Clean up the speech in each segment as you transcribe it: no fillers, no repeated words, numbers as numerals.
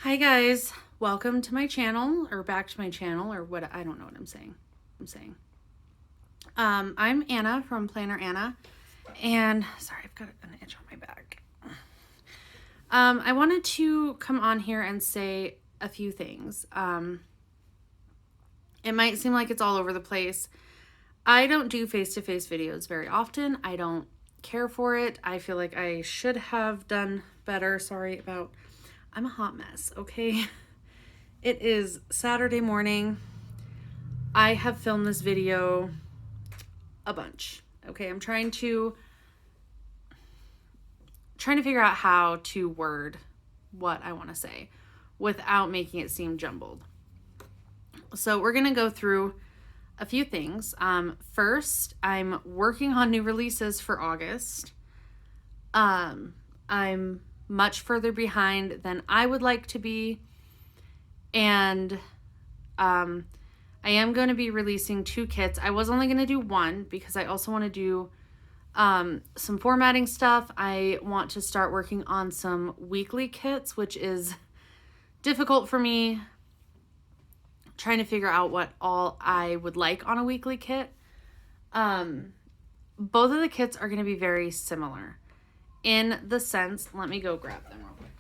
Hi guys, welcome to my channel, or back to my channel, or what, I don't know what I'm saying. I'm Anna from Planner Anna, and sorry, I've got an itch on my back. I wanted to come on here and say a few things. It might seem like it's all over the place. I don't do face-to-face videos very often. I don't care for it. I feel like I should have done better. I'm a hot mess, okay? It is Saturday morning. I have filmed this video a bunch, okay? I'm trying to figure out how to word what I want to say without making it seem jumbled. So we're going to go through a few things. First, I'm working on new releases for August. I'm much further behind than I would like to be. And I am going to be releasing 2 kits. I was only going to do 1 because I also want to do some formatting stuff. I want to start working on some weekly kits, which is difficult for me, trying to figure out what all I would like on a weekly kit. Both of the kits are going to be very similar in the sense, let me go grab them real quick.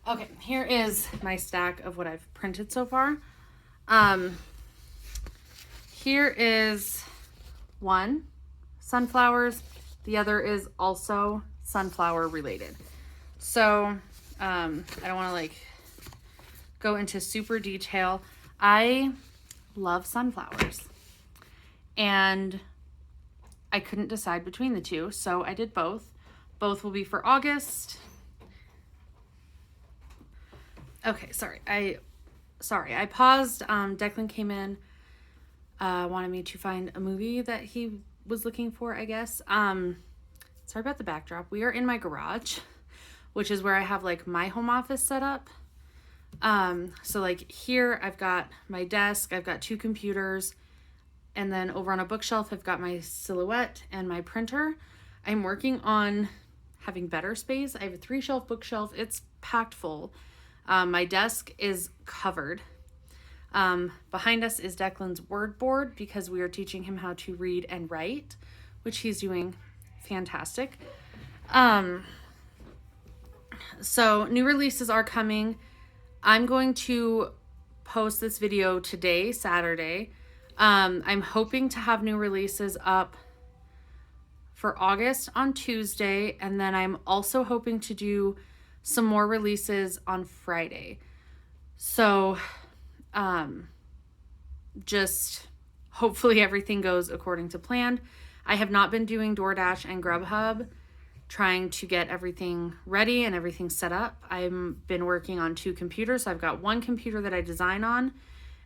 Okay, here is my stack of what I've printed so far. Here is one, sunflowers. The other is also sunflower related. So, I don't want to go into super detail. I love sunflowers. And I couldn't decide between the 2, so I did both. Both will be for August. Okay, sorry. I paused. Declan came in, wanted me to find a movie that he was looking for, I guess. Sorry about the backdrop. We are in my garage, which is where I have my home office set up. So here I've got my desk, I've got 2 computers, and then over on a bookshelf, I've got my silhouette and my printer. I'm working on having better space. I have a 3-shelf bookshelf. It's packed full. My desk is covered. Behind us is Declan's word board because we are teaching him how to read and write, which he's doing fantastic. So new releases are coming. I'm going to post this video today, Saturday. I'm hoping to have new releases up for August on Tuesday, and then I'm also hoping to do some more releases on Friday. So, just hopefully everything goes according to plan. I have not been doing DoorDash and Grubhub, trying to get everything ready and everything set up. I've been working on 2 computers. So I've got 1 computer that I design on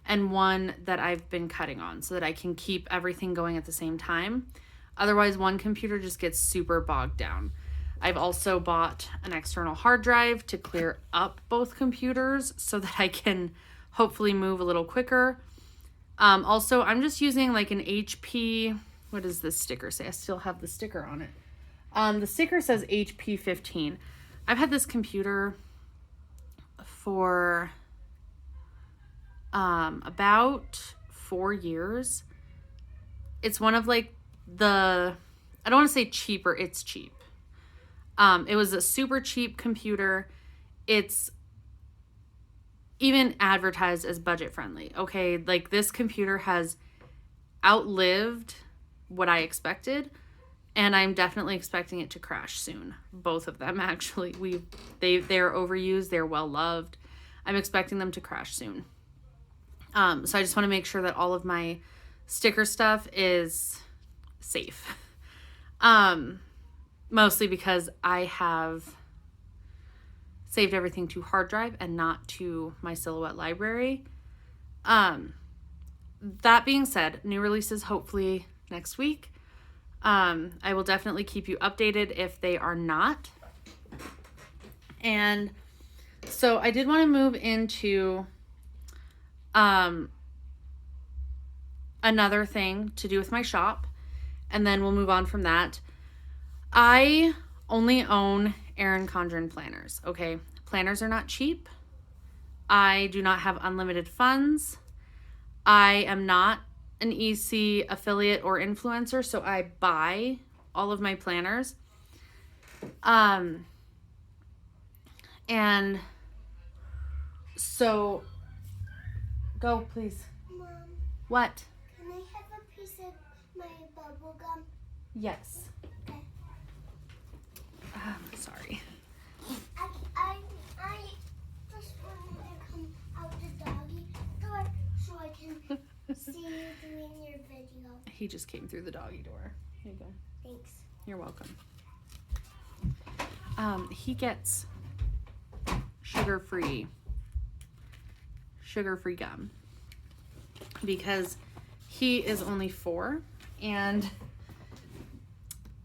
and 1 that I've been cutting on so that I can keep everything going at the same time. Otherwise, 1 computer just gets super bogged down. I've also bought an external hard drive to clear up both computers so that I can hopefully move a little quicker. Also, I'm just using an HP, what does this sticker say? I still have the sticker on it. The sticker says HP 15. I've had this computer for about 4 years. It's one of I don't want to say cheaper, it's cheap. It was a super cheap computer. It's even advertised as budget friendly. Okay, this computer has outlived what I expected. And I'm definitely expecting it to crash soon. Both of them, actually. They're overused. They're well loved. I'm expecting them to crash soon. So I just want to make sure that all of my sticker stuff is safe. Mostly because I have saved everything to hard drive and not to my Silhouette library. That being said, new releases hopefully next week. I will definitely keep you updated if they are not. And so I did want to move into another thing to do with my shop, and then we'll move on from that. I only own Erin Condren planners, okay? Planners are not cheap. I do not have unlimited funds. I am not an EC affiliate or influencer, so I buy all of my planners. And so, go please. Mom. What? Can I have a piece of my bubble gum? Yes. Okay. Sorry. I just wanted to come out the doggy door so I can see you doing your video. He just came through the doggy door. Here you go. Thanks. You're welcome. He gets sugar-free gum because he is only 4, and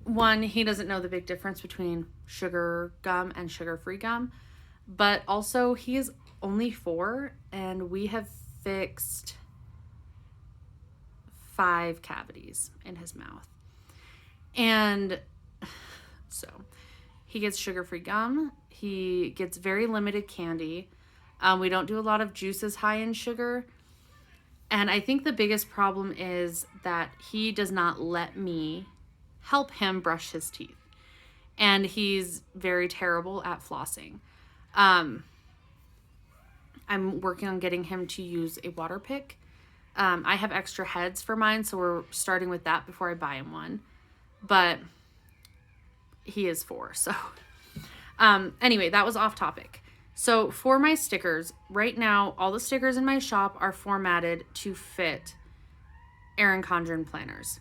one, he doesn't know the big difference between sugar gum and sugar-free gum, but also he is only 4, and we have fixed 5 cavities in his mouth. And so he gets sugar-free gum. He gets very limited candy. We don't do a lot of juices high in sugar. And I think the biggest problem is that he does not let me help him brush his teeth. And he's very terrible at flossing. I'm working on getting him to use a water pick. I have extra heads for mine, so we're starting with that before I buy him one. But he is 4, so anyway, that was off topic. So for my stickers, right now all the stickers in my shop are formatted to fit Erin Condren planners.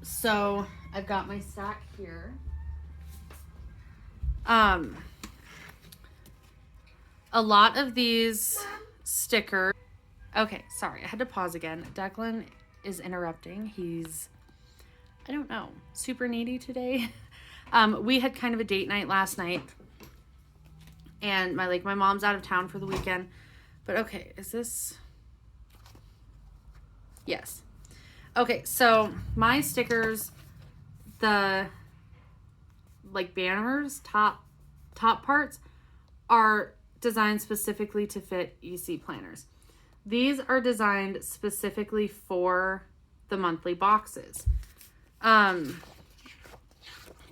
So I've got my stack here. A lot of these stickers. Okay, sorry, I had to pause again. Declan is interrupting. He's, I don't know, super needy today. We had kind of a date night last night, and my mom's out of town for the weekend. But okay, is this? Yes. Okay, so my stickers, the banners, top parts are designed specifically to fit EC planners. These are designed specifically for the monthly boxes.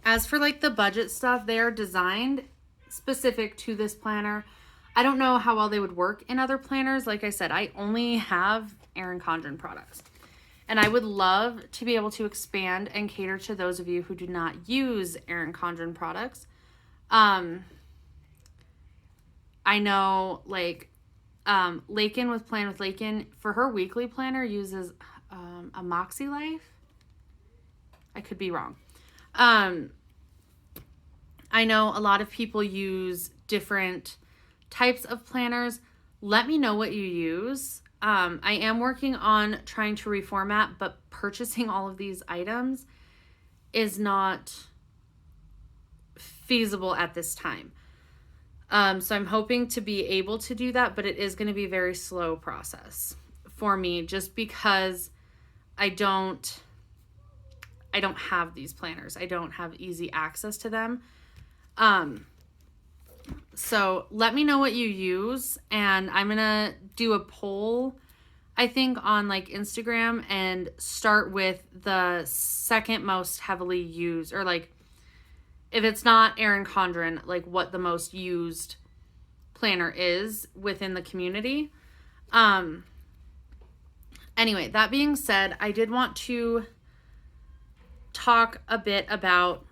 As for the budget stuff, they are designed specific to this planner. I don't know how well they would work in other planners. Like I said, I only have Erin Condren products. And I would love to be able to expand and cater to those of you who do not use Erin Condren products. I know Lakin with Plan with Lakin, for her weekly planner, uses a Moxie Life. I could be wrong. I know a lot of people use different types of planners. Let me know what you use. I am working on trying to reformat, but purchasing all of these items is not feasible at this time. So I'm hoping to be able to do that, but it is going to be a very slow process for me just because I don't have these planners. I don't have easy access to them. So let me know what you use, and I'm going to do a poll, I think, on Instagram, and start with the second most heavily used, or if it's not Erin Condren, what the most used planner is within the community. Anyway, that being said, I did want to talk a bit about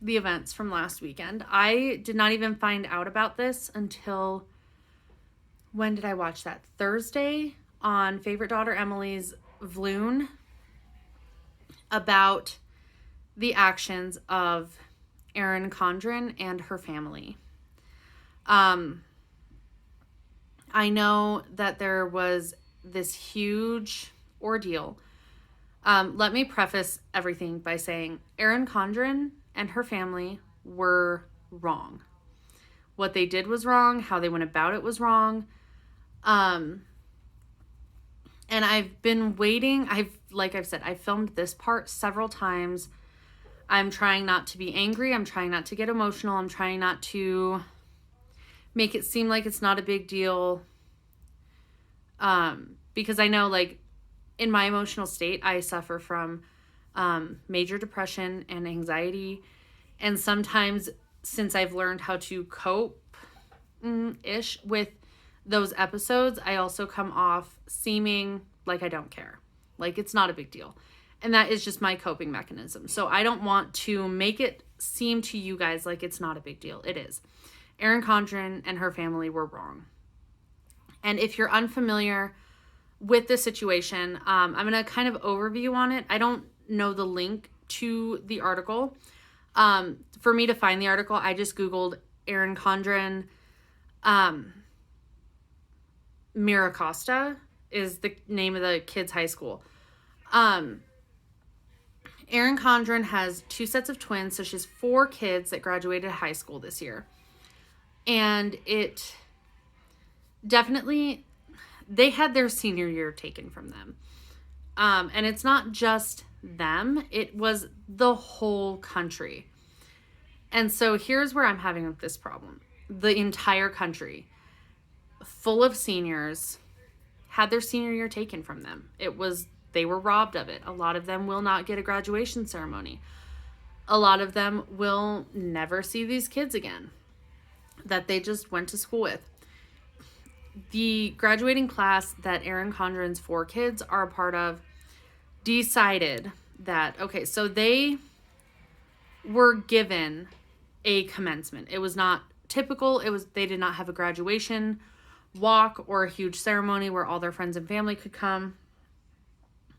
the events from last weekend. I did not even find out about this until, when did I watch that? Thursday on Favorite Daughter Emily's Vloon, about the actions of Erin Condren and her family. I know that there was this huge ordeal. Let me preface everything by saying Erin Condren and her family were wrong. What they did was wrong. How they went about it was wrong. And I've been waiting. Like I've said, I filmed this part several times. I'm trying not to be angry. I'm trying not to get emotional. I'm trying not to make it seem like it's not a big deal. Because I know, like, in my emotional state, I suffer from major depression and anxiety. And sometimes, since I've learned how to cope-ish with those episodes, I also come off seeming like I don't care. Like, it's not a big deal. And that is just my coping mechanism. So I don't want to make it seem to you guys like it's not a big deal. It is. Erin Condren and her family were wrong. And if you're unfamiliar with the situation, I'm going to kind of overview on it. I don't know the link to the article. For me to find the article, I just Googled Erin Condren. Miracosta is the name of the kids' high school. Erin Condren has 2 sets of twins, so she has 4 kids that graduated high school this year. And it definitely, they had their senior year taken from them. And it's not just them, it was the whole country. And so here's where I'm having this problem. The entire country, full of seniors, had their senior year taken from them. They were robbed of it. A lot of them will not get a graduation ceremony. A lot of them will never see these kids again that they just went to school with. The graduating class that Erin Condren's 4 kids are a part of decided that, okay, so they were given a commencement. It was not typical. They did not have a graduation walk or a huge ceremony where all their friends and family could come.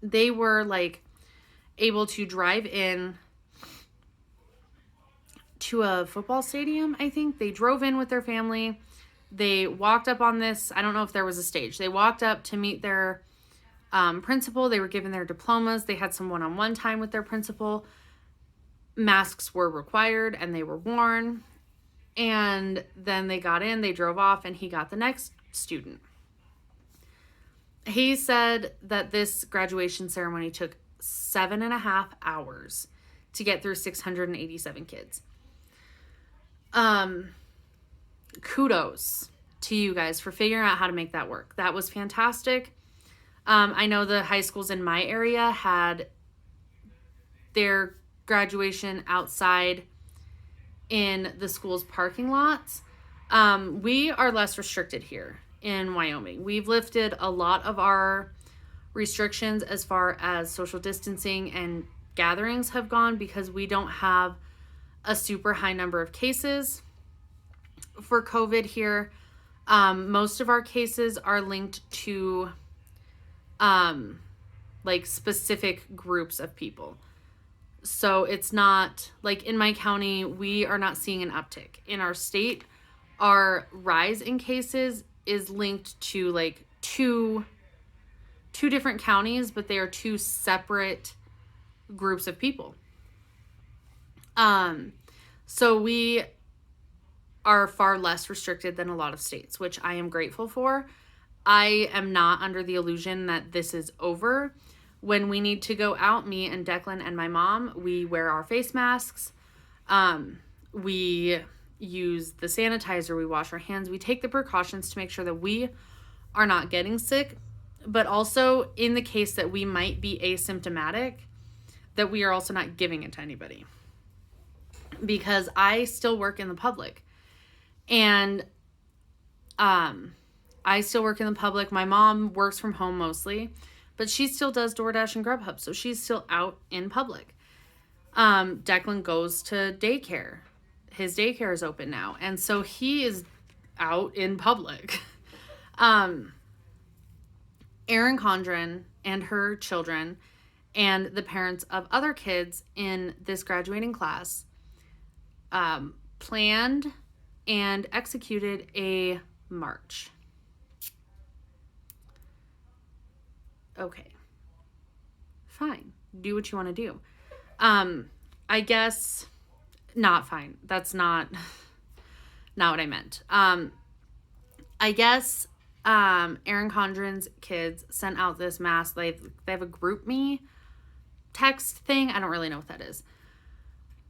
They were like able to drive in to a football stadium, I think. They drove in with their family. They walked up on this. I don't know if there was a stage. They walked up to meet their principal. They were given their diplomas. They had some one-on-one time with their principal. Masks were required and they were worn. And then they got in, they drove off, and he got the next student. He said that this graduation ceremony took 7.5 hours to get through 687 kids. Kudos to you guys for figuring out how to make that work. That was fantastic. I know the high schools in my area had their graduation outside in the school's parking lots. We are less restricted here in Wyoming. We've lifted a lot of our restrictions as far as social distancing and gatherings have gone because we don't have a super high number of cases for COVID here. Most of our cases are linked to like specific groups of people. So it's not like in my county, we are not seeing an uptick. In our state, our rise in cases is linked to like two different counties, but they are 2 separate groups of people. So we are far less restricted than a lot of states, which I am grateful for. I am not under the illusion that this is over. When we need to go out, me and Declan and my mom, we wear our face masks. We use the sanitizer. We wash our hands. We take the precautions to make sure that we are not getting sick. But also, in the case that we might be asymptomatic, that we are also not giving it to anybody. Because I still work in the public. And I still work in the public. My mom works from home mostly. But she still does DoorDash and Grubhub, so she's still out in public. Declan goes to daycare. His daycare is open now, and so he is out in public. Erin Condren and her children and the parents of other kids in this graduating class planned and executed a march. Okay, fine. Do what you want to do. I guess not fine. That's not what I meant. I guess Erin Condren's kids sent out this mass. They have a group me text thing. I don't really know what that is.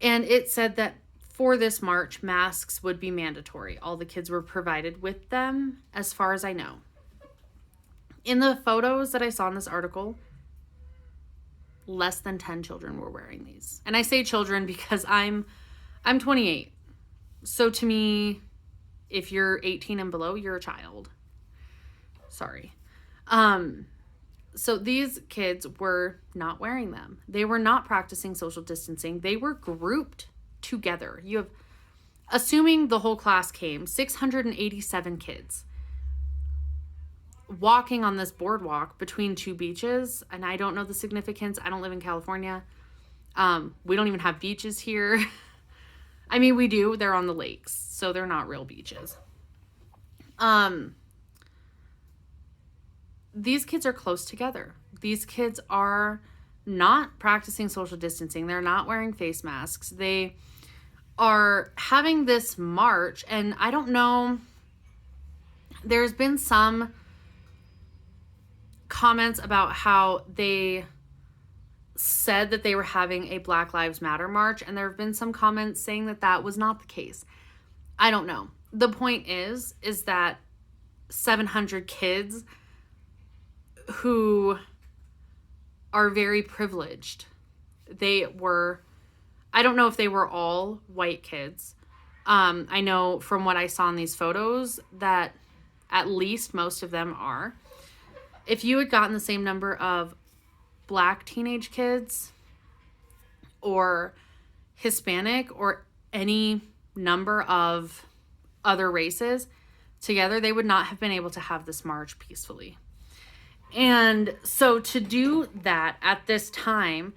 And it said that for this march, masks would be mandatory. All the kids were provided with them, as far as I know. In the photos that I saw in this article, less than 10 children were wearing these. And I say children because I'm 28. So to me, if you're 18 and below, you're a child. Sorry. So these kids were not wearing them. They were not practicing social distancing. They were grouped together. You have, assuming the whole class came, 687 kids walking on this boardwalk between two beaches. And I don't know the significance. I don't live in California. We don't even have beaches here. I mean, we do. They're on the lakes, so they're not real beaches. These kids are close together. These kids are not practicing social distancing. They're not wearing face masks. They are having this march, and I don't know, there's been some comments about how they said that they were having a Black Lives Matter march, and there have been some comments saying that that was not the case. I don't know. The point is that 700 kids who are very privileged, they were, I don't know if they were all white kids. I know from what I saw in these photos that at least most of them are. If you had gotten the same number of Black teenage kids or Hispanic or any number of other races together, they would not have been able to have this march peacefully. And so to do that at this time,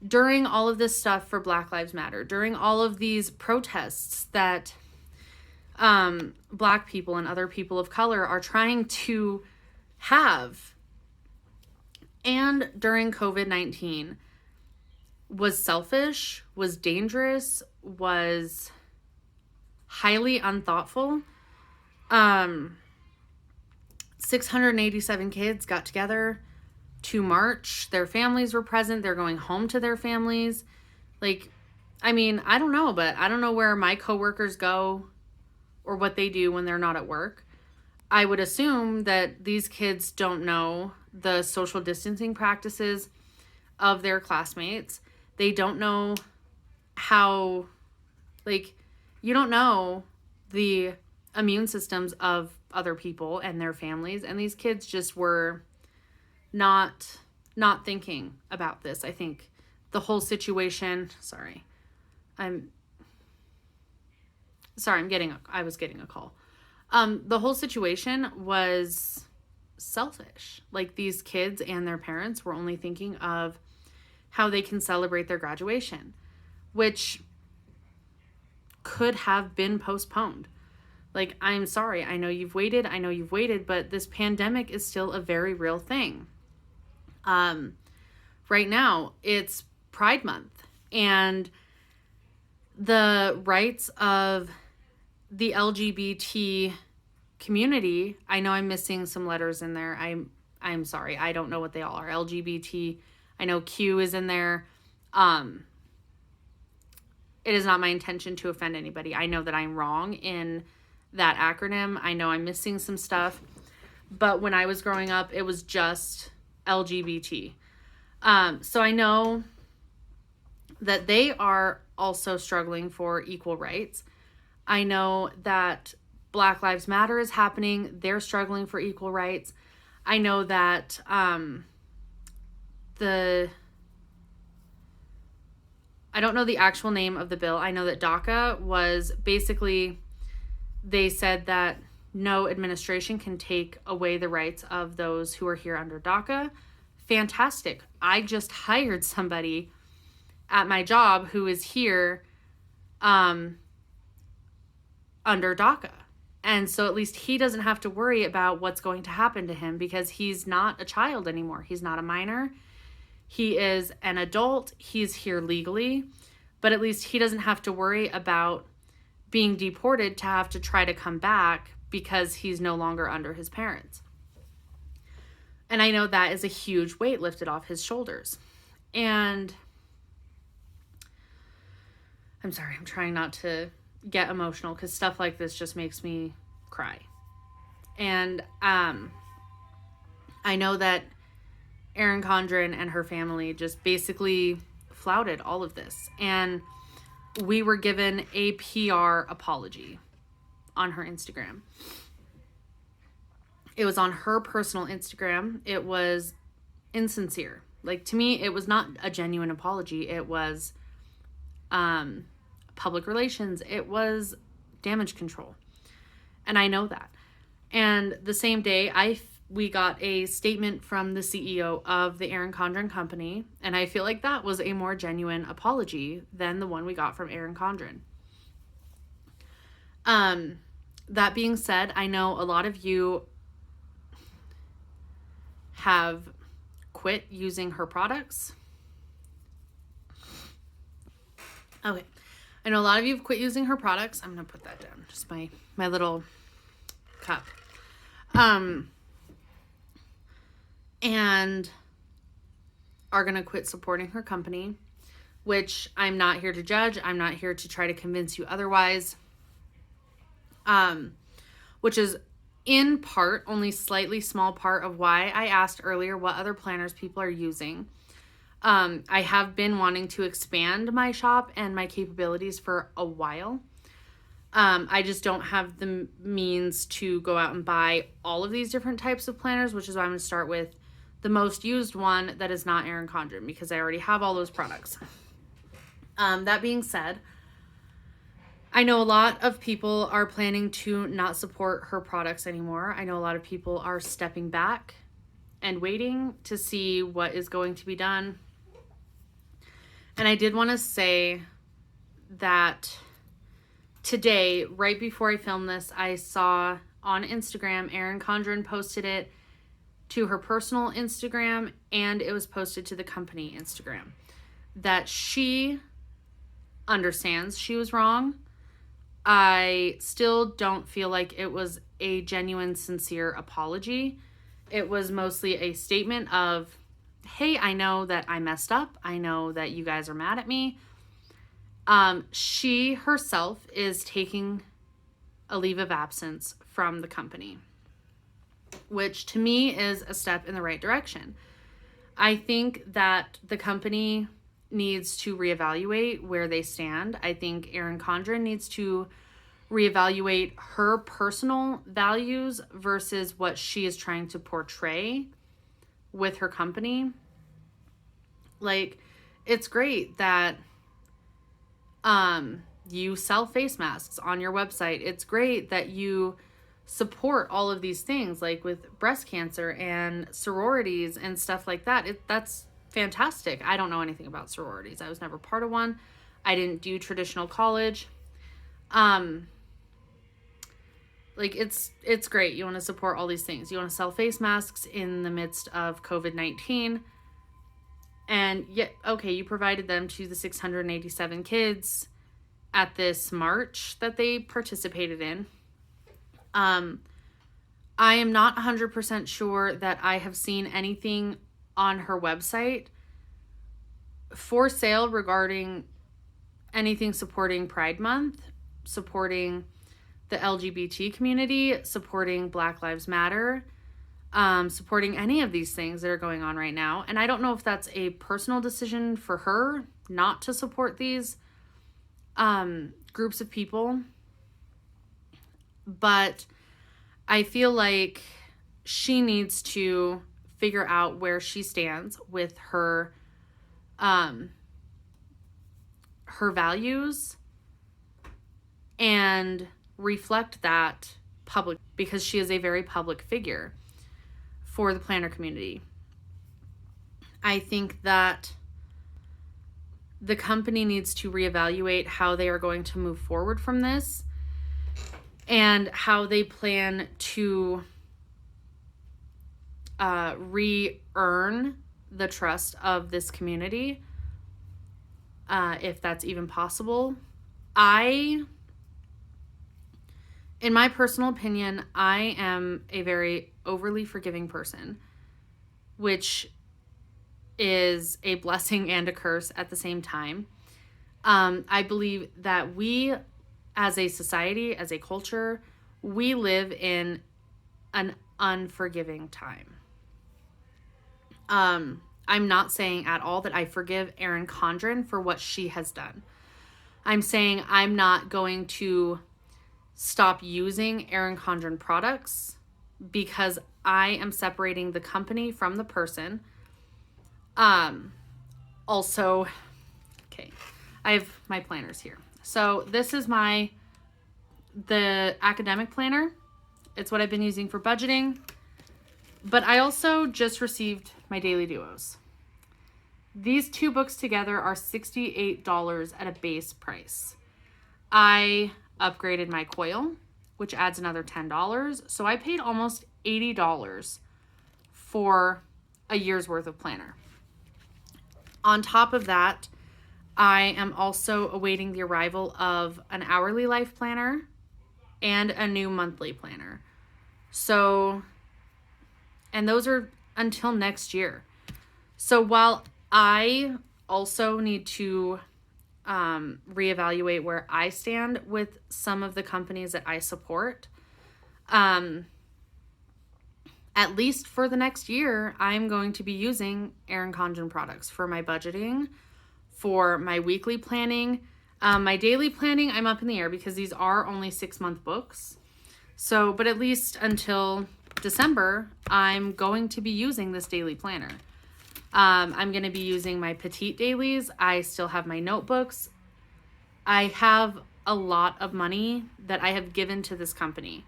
during all of this stuff for Black Lives Matter, during all of these protests that Black people and other people of color are trying to have, and during COVID-19, was selfish, was dangerous, was highly unthoughtful. 687 kids got together to march. Their families were present. They're going home to their families. Like, I mean, I don't know, but I don't know where my coworkers go or what they do when they're not at work. I would assume that these kids don't know the social distancing practices of their classmates. They don't know how, like, you don't know the immune systems of other people and their families. And these kids just were not thinking about this. I think the whole situation, I was getting a call. The whole situation was selfish. Like, these kids and their parents were only thinking of how they can celebrate their graduation, which could have been postponed. Like, I'm sorry, I know you've waited, but this pandemic is still a very real thing. Right now, it's Pride Month, and the rights of the LGBT community, I know I'm missing some letters in there. I'm sorry, I don't know what they all are. LGBT, I know Q is in there. It is not my intention to offend anybody. I know that I'm wrong in that acronym. I know I'm missing some stuff, but when I was growing up, it was just LGBT. So I know that they are also struggling for equal rights. I know that Black Lives Matter is happening. They're struggling for equal rights. I know that I don't know the actual name of the bill. I know that DACA was basically, they said that no administration can take away the rights of those who are here under DACA. Fantastic. I just hired somebody at my job who is here under DACA. And so at least he doesn't have to worry about what's going to happen to him because he's not a child anymore. He's not a minor. He is an adult. He's here legally. But at least he doesn't have to worry about being deported to have to try to come back because he's no longer under his parents. And I know that is a huge weight lifted off his shoulders. And I'm sorry, I'm trying not to get emotional because stuff like this just makes me cry. And I know that Erin Condren and her family just basically flouted all of this. And we were given a PR apology on her Instagram. It was on her personal Instagram. It was insincere. Like, to me, it was not a genuine apology. It was public relations. It was damage control. And I know that. And the same day, we got a statement from the CEO of the Erin Condren Company, and I feel like that was a more genuine apology than the one we got from Erin Condren. That being said, I know a lot of you have quit using her products. Okay. I know a lot of you have quit using her products. I'm going to put that down. Just my little cup. And are going to quit supporting her company, which I'm not here to judge. I'm not here to try to convince you otherwise. Which is in part, only slightly small part of why I asked earlier what other planners people are using. I have been wanting to expand my shop and my capabilities for a while. I just don't have the means to go out and buy all of these different types of planners, which is why I'm going to start with the most used one that is not Erin Condren, because I already have all those products. That being said, I know a lot of people are planning to not support her products anymore. I know a lot of people are stepping back and waiting to see what is going to be done. And I did want to say that today, right before I filmed this, I saw on Instagram, Erin Condren posted it to her personal Instagram, and it was posted to the company Instagram, that she understands she was wrong. I still don't feel like it was a genuine, sincere apology. It was mostly a statement of, hey, I know that I messed up. I know that you guys are mad at me. She herself is taking a leave of absence from the company, which to me is a step in the right direction. I think that the company needs to reevaluate where they stand. I think Erin Condren needs to reevaluate her personal values versus what she is trying to portray with her company. Like, it's great that you sell face masks on your website. It's great that you support all of these things, like with breast cancer and sororities and stuff like that. That's fantastic. I don't know anything about sororities. I was never part of one. I didn't do traditional college. Like, it's great. You want to support all these things. You want to sell face masks in the midst of COVID-19. And yet, okay, you provided them to the 687 kids at this march that they participated in. I am not 100% sure that I have seen anything on her website for sale regarding anything supporting Pride Month, supporting the LGBT community, supporting Black Lives Matter, supporting any of these things that are going on right now. And I don't know if that's a personal decision for her not to support these groups of people, but I feel like she needs to figure out where she stands with her her values and reflect that public, because she is a very public figure for the planner community. I think that the company needs to reevaluate how they are going to move forward from this and how they plan to re-earn the trust of this community, if that's even possible. In my personal opinion, I am a very overly forgiving person, which is a blessing and a curse at the same time. I believe that we, as a society, as a culture, we live in an unforgiving time. I'm not saying at all that I forgive Erin Condren for what she has done. I'm saying I'm not going to stop using Erin Condren products because I am separating the company from the person. Also, okay, I have my planners here. So this is the academic planner. It's what I've been using for budgeting. But I also just received my daily duos. These two books together are $68 at a base price. I upgraded my coil, which adds another $10. So I paid almost $80 for a year's worth of planner. On top of that, I am also awaiting the arrival of an hourly life planner and a new monthly planner. So, and those are until next year. So while I also need to reevaluate where I stand with some of the companies that I support, at least for the next year, I'm going to be using Erin Condren products for my budgeting, for my weekly planning. My daily planning, I'm up in the air because these are only 6-month books. So, but at least until December, I'm going to be using this daily planner. I'm going to be using my petite dailies. I still have my notebooks. I have a lot of money that I have given to this company.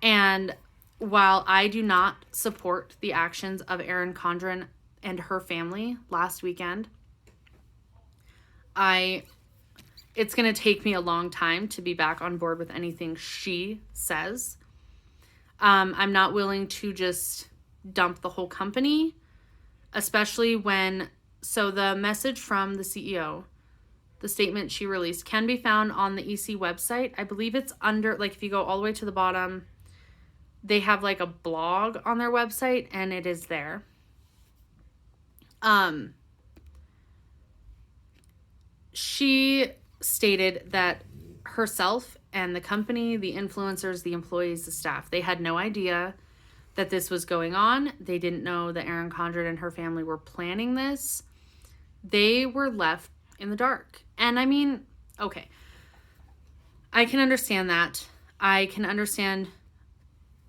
And while I do not support the actions of Erin Condren and her family last weekend, it's going to take me a long time to be back on board with anything she says. I'm not willing to just dump the whole company, especially so the message from the CEO, the statement she released, can be found on the EC website. I believe it's under, if you go all the way to the bottom, they have a blog on their website, and it is there. She stated that herself and the company, the influencers, the employees, the staff, they had no idea that this was going on. They didn't know that Erin Condren and her family were planning this. They were left in the dark. And I mean, okay, I can understand that. I can understand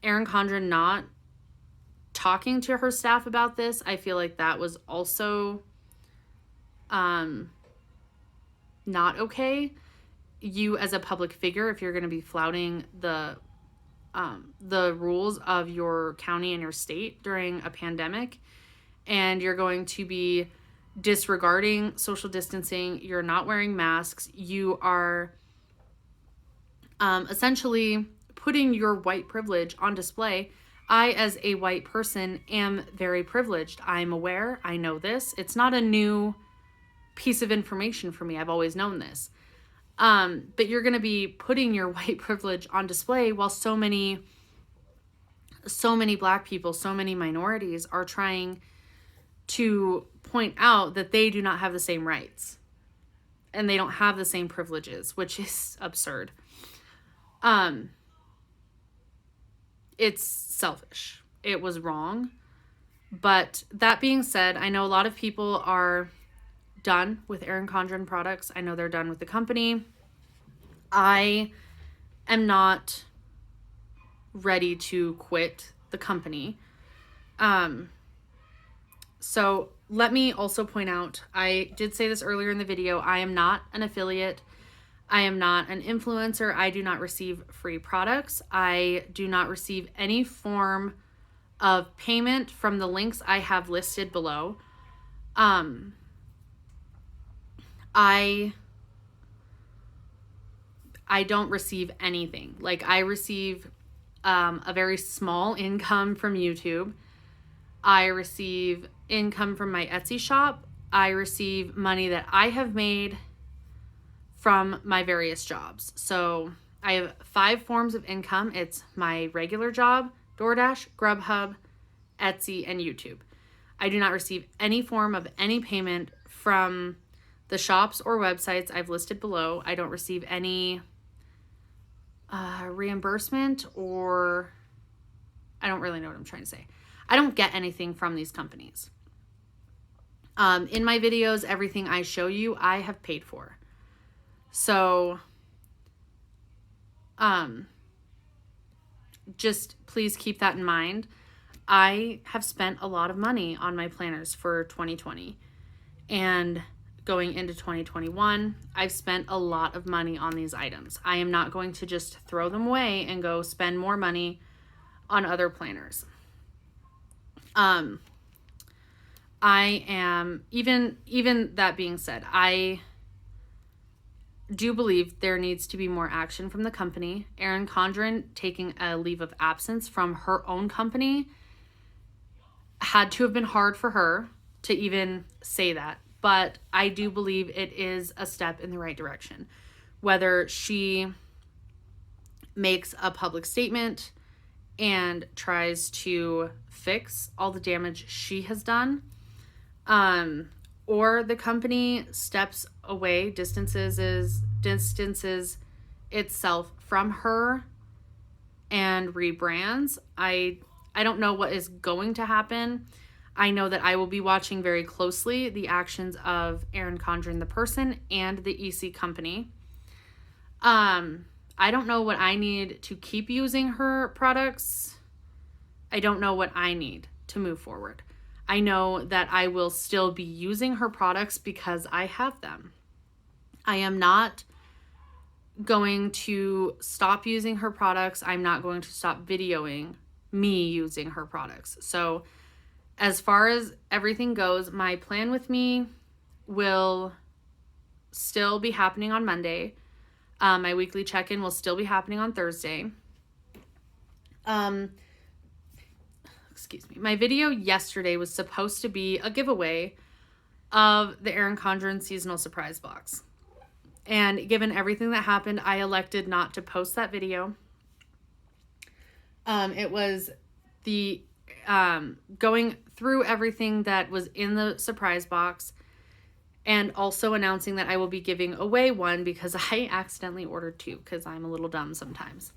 Erin Condren not talking to her staff about this. I feel like that was also not okay. You as a public figure, if you're going to be flouting the rules of your county and your state during a pandemic, and you're going to be disregarding social distancing, you're not wearing masks, you are essentially putting your white privilege on display. I, as a white person, am very privileged. I'm aware. I know this. It's not a new piece of information for me. I've always known this. But you're going to be putting your white privilege on display while so many Black people, so many minorities are trying to point out that they do not have the same rights and they don't have the same privileges, which is absurd. It's selfish. It was wrong. But that being said, I know a lot of people are done with Erin Condren products. I know they're done with the company. I am not ready to quit the company. So let me also point out, I did say this earlier in the video, I am not an affiliate. I am not an influencer. I do not receive free products. I do not receive any form of payment from the links I have listed below. I don't receive anything. I receive a very small income from YouTube. I receive income from my Etsy shop. I receive money that I have made from my various jobs. So I have 5 forms of income. It's my regular job, DoorDash, Grubhub, Etsy, and YouTube. I do not receive any form of any payment from The shops or websites I've listed below, I don't receive any reimbursement, or I don't really know what I'm trying to say. I don't get anything from these companies. In my videos, everything I show you, I have paid for. So, just please keep that in mind. I have spent a lot of money on my planners for 2020, and going into 2021, I've spent a lot of money on these items. I am not going to just throw them away and go spend more money on other planners. I am, even that being said, I do believe there needs to be more action from the company. Erin Condren taking a leave of absence from her own company had to have been hard for her to even say that. But I do believe it is a step in the right direction. Whether she makes a public statement and tries to fix all the damage she has done, or the company steps away, distances itself from her and rebrands. I don't know what is going to happen. I know that I will be watching very closely the actions of Erin Condren, the person, and the EC company. I don't know what I need to keep using her products. I don't know what I need to move forward. I know that I will still be using her products because I have them. I am not going to stop using her products. I'm not going to stop videoing me using her products. So as far as everything goes, my plan with me will still be happening on Monday. My weekly check-in will still be happening on Thursday. Excuse me. My video yesterday was supposed to be a giveaway of the Erin Condren seasonal surprise box. And given everything that happened, I elected not to post that video. It was the going through everything that was in the surprise box, and also announcing that I will be giving away one because I accidentally ordered two because I'm a little dumb sometimes.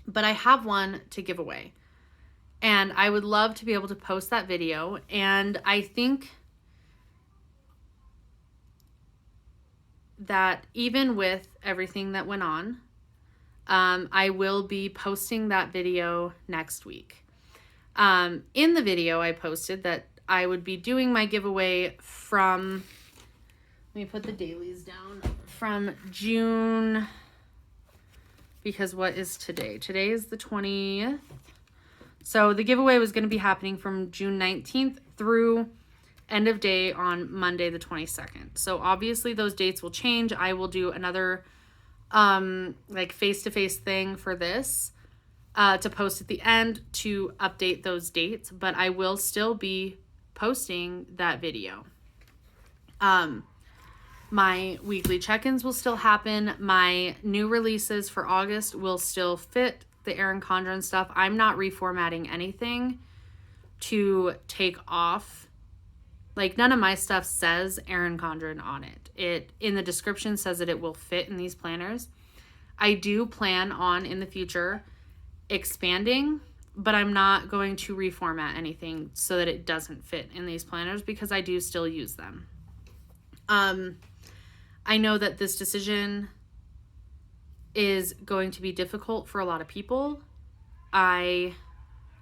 But I have one to give away, and I would love to be able to post that video. And I think that even with everything that went on, I will be posting that video next week. In the video, I posted that I would be doing my giveaway from, let me put the dailies down, from June, because what is today? Today is the 20th. So the giveaway was going to be happening from June 19th through end of day on Monday the 22nd. So obviously those dates will change. I will do another like face-to-face thing for this to post at the end to update those dates, but I will still be posting that video. My weekly check-ins will still happen. My new releases for August will still fit the Erin Condren stuff. I'm not reformatting anything to take off. Like, none of my stuff says Erin Condren on it. It in the description says that it will fit in these planners. I do plan on in the future expanding, but I'm not going to reformat anything so that it doesn't fit in these planners because I do still use them. I know that this decision is going to be difficult for a lot of people. I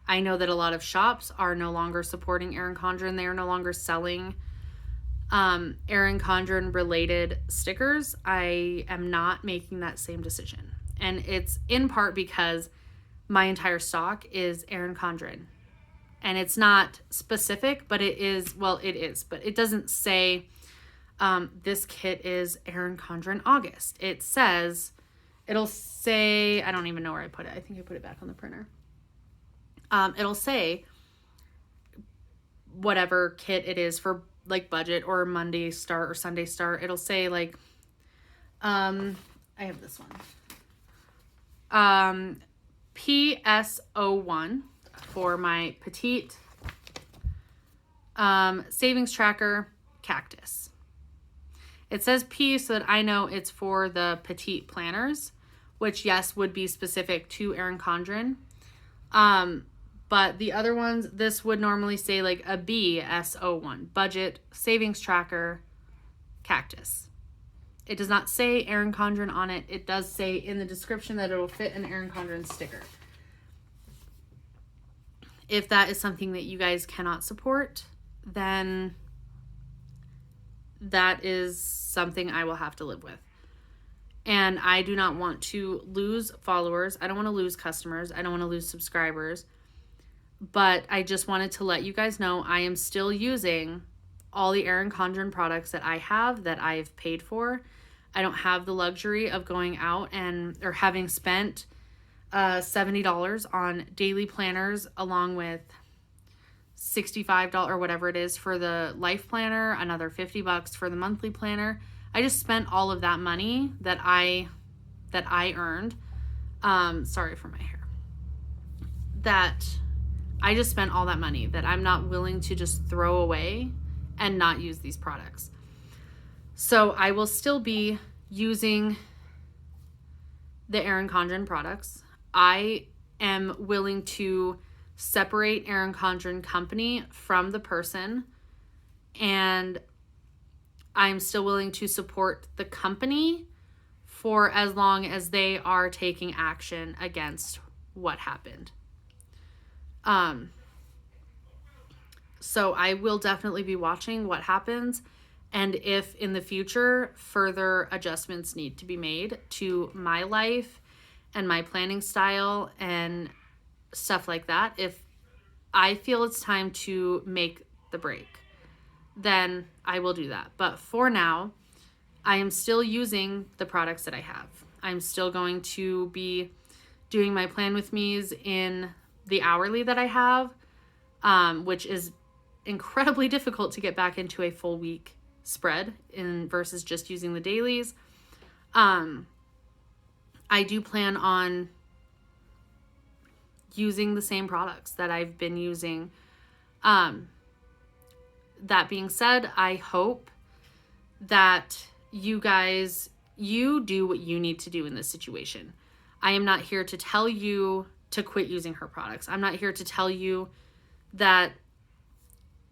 know that a lot of shops are no longer supporting Erin Condren. They are no longer selling Erin Condren related stickers. I am not making that same decision. And it's in part because my entire stock is Erin Condren. And it's not specific, but it is, well, it is, but it doesn't say this kit is Erin Condren August. It says, it'll say, I don't even know where I put it. I think I put it back on the printer. It'll say whatever kit it is for like budget or Monday start or Sunday start. It'll say like, I have this one. PSO1 for my petite savings tracker. Cactus. It says P so that I know it's for the petite planners, which, yes, would be specific to Erin Condren. But the other ones, this would normally say like a BSO1, Budget Savings Tracker Cactus. It does not say Erin Condren on it. It does say in the description that it will fit an Erin Condren sticker. If that is something that you guys cannot support, then that is something I will have to live with. And I do not want to lose followers. I don't want to lose customers. I don't want to lose subscribers. But I just wanted to let you guys know I am still using all the Erin Condren products that I have, that I've paid for. I don't have the luxury of going out or having spent $70 on daily planners, along with $65 or whatever it is for the life planner, another $50 for the monthly planner. I just spent all of that money that I earned. Sorry for my hair. That I just spent all that money that I'm not willing to just throw away and not use these products. So I will still be using the Erin Condren products. I am willing to separate Erin Condren Company from the person, and I'm still willing to support the company for as long as they are taking action against what happened. So I will definitely be watching what happens, and if in the future further adjustments need to be made to my life and my planning style and stuff like that, if I feel it's time to make the break, then I will do that. But for now, I am still using the products that I have. I'm still going to be doing my plan with me's in the hourly that I have, which is incredibly difficult to get back into a full week spread versus just using the dailies. I do plan on using the same products that I've been using. That being said, I hope that you guys, you do what you need to do in this situation. I am not here to tell you to quit using her products. I'm not here to tell you that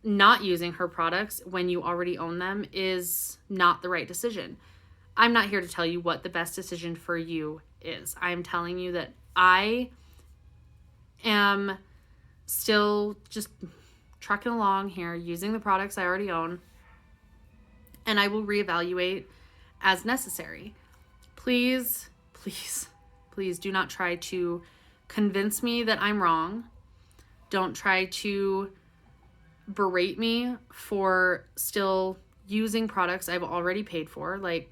not using her products when you already own them is not the right decision. I'm not here to tell you what the best decision for you is. I'm telling you that I am still just trucking along here using the products I already own, and I will reevaluate as necessary. Please, please, please do not try to convince me that I'm wrong. Don't try to berate me for still using products I've already paid for. Like,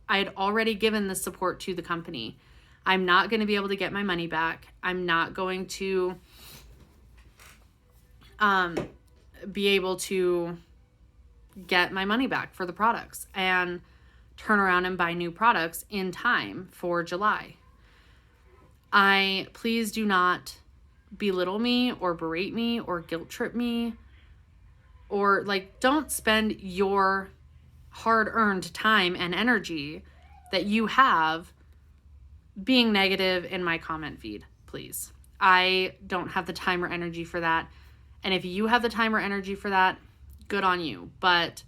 I had already given the support to the company. I'm not going to be able to get my money back. I'm not going to be able to get my money back for the products and turn around and buy new products in time for July. Please do not belittle me or berate me or guilt trip me, or don't spend your hard-earned time and energy that you have being negative in my comment feed, please. I don't have the time or energy for that. And if you have the time or energy for that, good on you. But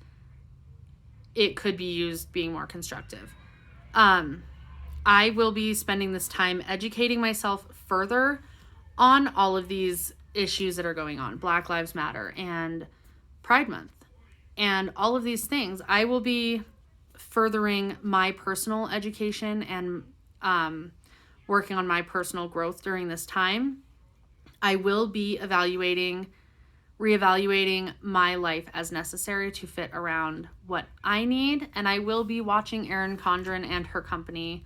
it could be used being more constructive. I will be spending this time educating myself further on all of these issues that are going on. Black Lives Matter and Pride Month and all of these things. I will be furthering my personal education and working on my personal growth during this time. I will be reevaluating my life as necessary to fit around what I need. And I will be watching Erin Condren and her company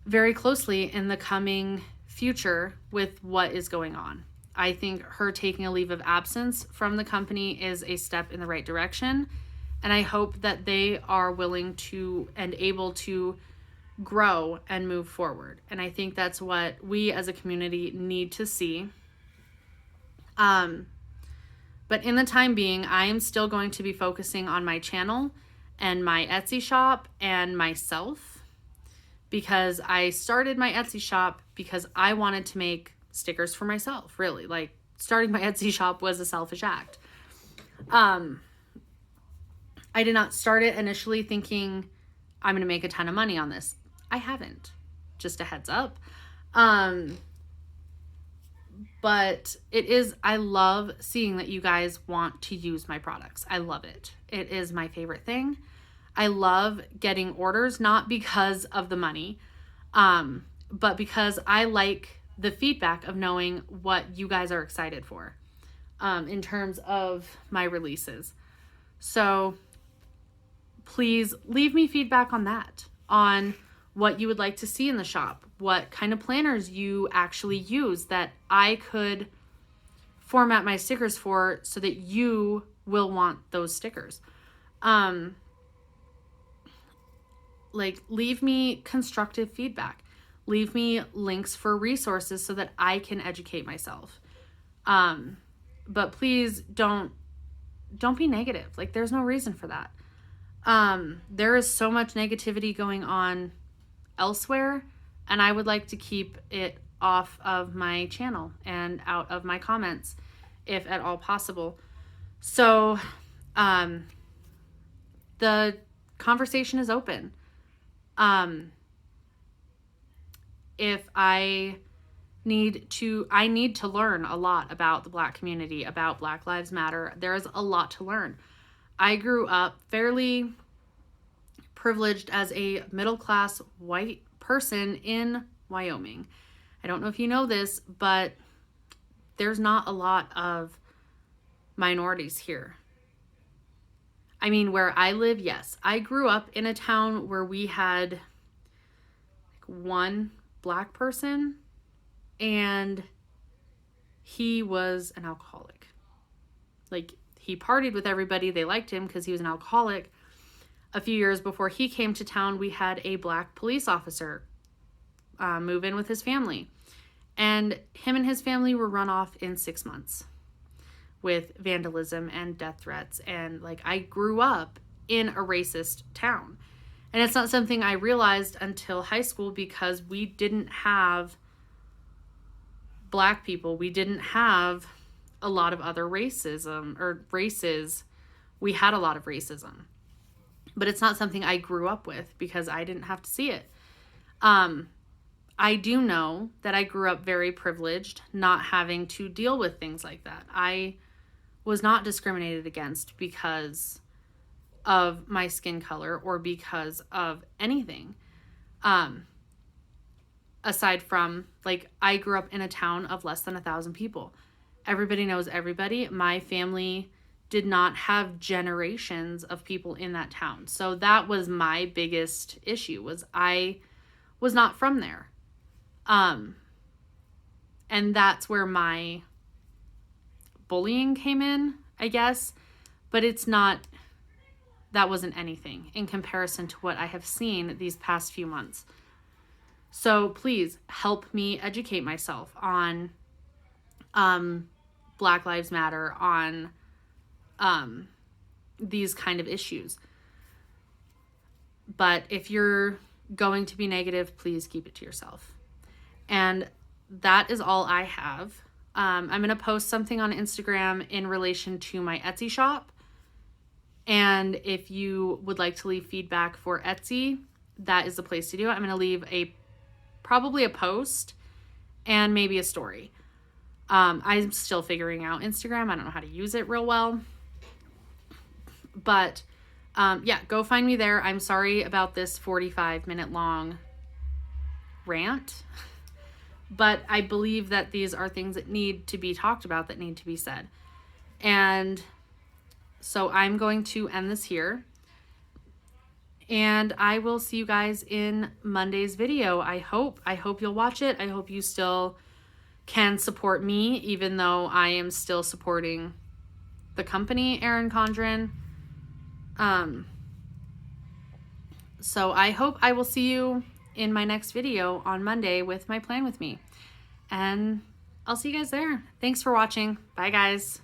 very closely in the coming future with what is going on. I think her taking a leave of absence from the company is a step in the right direction. And I hope that they are willing to and able to grow and move forward. And I think that's what we as a community need to see. But in the time being, I am still going to be focusing on my channel and my Etsy shop and myself, because I started my Etsy shop because I wanted to make stickers for myself, really. Like, starting my Etsy shop was a selfish act. I did not start it initially thinking I'm going to make a ton of money on this. I haven't. Just a heads up. But it is, I love seeing that you guys want to use my products. I love it. It is my favorite thing. I love getting orders, not because of the money, but because I like the feedback of knowing what you guys are excited for, in terms of my releases. So please leave me feedback on that, on what you would like to see in the shop, what kind of planners you actually use that I could format my stickers for so that you will want those stickers. Like, leave me constructive feedback. Leave me links for resources so that I can educate myself. But please don't be negative. Like, there's no reason for that. There is so much negativity going on elsewhere, and I would like to keep it off of my channel and out of my comments, if at all possible. So, the conversation is open. If I need to learn a lot about the Black community, about Black Lives Matter. There is a lot to learn. I grew up fairly privileged as a middle-class white person in Wyoming. I don't know if you know this, but there's not a lot of minorities here. I mean, where I live, yes. I grew up in a town where we had like one Black person, and he was an alcoholic. Like, he partied with everybody. They liked him because he was an alcoholic. A few years before he came to town, we had a Black police officer move in with his family. And him and his family were run off in 6 months with vandalism and death threats. And, like, I grew up in a racist town. And it's not something I realized until high school, because we didn't have Black people. We didn't have a lot of other racism or races. We had a lot of racism. But it's not something I grew up with because I didn't have to see it. I do know that I grew up very privileged, not having to deal with things like that. I was not discriminated against because of my skin color or because of anything. Aside from, like, I grew up in a town of less than 1,000 people. Everybody knows everybody. My family did not have generations of people in that town. So that was my biggest issue, was I was not from there. And that's where my bullying came in, I guess. But it's not, that wasn't anything in comparison to what I have seen these past few months. So please help me educate myself on Black Lives Matter, on these kind of issues. But if you're going to be negative, please keep it to yourself. And that is all I have. I'm going to post something on Instagram in relation to my Etsy shop. And if you would like to leave feedback for Etsy, that is the place to do it. I'm going to leave probably a post and maybe a story. I'm still figuring out Instagram. I don't know how to use it real well. But yeah, go find me there. I'm sorry about this 45-minute long rant. But I believe that these are things that need to be talked about, that need to be said. And so I'm going to end this here. And I will see you guys in Monday's video. I hope you'll watch it. I hope you still can support me, even though I am still supporting the company, Erin Condren. So I hope I will see you in my next video on Monday with my plan with me. And I'll see you guys there. Thanks for watching. Bye, guys.